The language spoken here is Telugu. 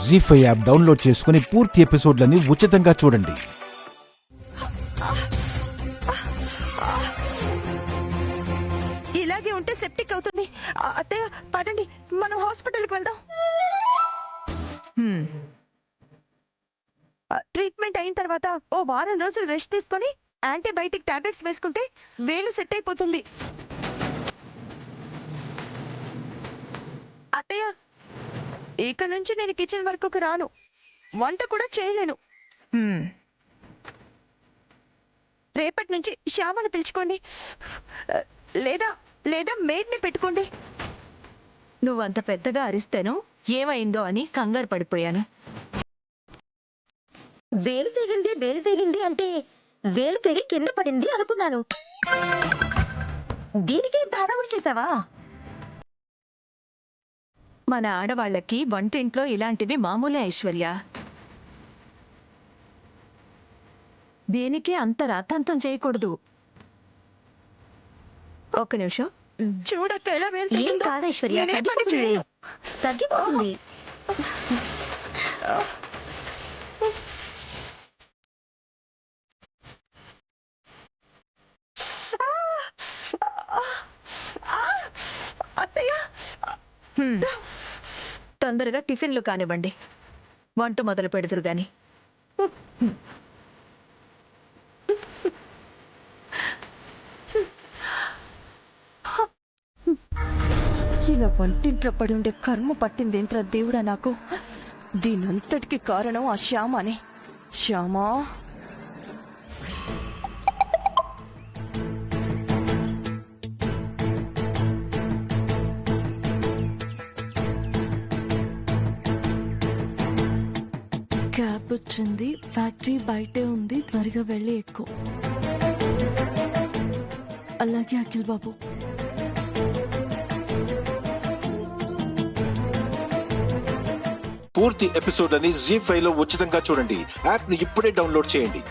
జీ5 యాప్ డౌన్లోడ్ చేసుకుని పూర్తి ఎపిసోడ్లని ఉచితంగా చూడండి. ఇలాగే ఉంటే సెప్టిక్ అవుతుంది. అత్తయ్య పదండి, మనం హాస్పిటల్కి వెళ్దాం. ట్రీట్మెంట్ అయిన తర్వాత ఓ వారం రోజులు రెస్ట్ తీసుకొని యాంటీబయాటిక్ టాబ్లెట్స్ వేసుకుంటే వేలు సెట్ అయిపోతుంది. అత్తయ్య, ఇక నుంచి నేను కిచెన్ వరకు రాను, వంట కూడా చేయలేను. రేపటి నుంచి శ్యామను పిలుచుకోండి, లేదా లేదా మేడ్ని పెట్టుకోండి. నువ్వంత పెద్దగా అరిస్తేనో ఏమైందో అని కంగారు పడిపోయాను. వేలు తెగింది అంటే వేలు తెగి కింద పడింది అనుకున్నాను. దీనికి హడావుడి చేసావా? మన ఆడవాళ్ళకి వంటింట్లో ఇలాంటివి మామూలే ఐశ్వర్య. దేనికి అంత రాతాంతం చేయకూడదు. ఒక్క నిమిషం. చూడక్క ఎలా ఏం వెళ్తుందో. కాదు ఐశ్వర్య, నేనే పని చేయను. తగ్గిపోతుంది. అత్తయ్య, తొందరగా టిఫిన్లు కానివ్వండి, వంట మొదలు పెడుతురు గాని. ఇలా వంటింట్లో పడి ఉండే కర్మ పట్టిందేంట్రా దేవుడా నాకు. దీనంతటికి కారణం ఆ శ్యామనే. శ్యామా, క్యాబ్ వచ్చింది, ఫ్యాక్టరీ బయటే ఉంది, త్వరగా వెళ్ళి ఎక్కువ. అలాగే అఖిల్ బాబు. పూర్తి ఎపిసోడ్లని జీ5 లో ఉచితంగా చూడండి. యాప్ ని ఇప్పుడే డౌన్లోడ్ చేయండి.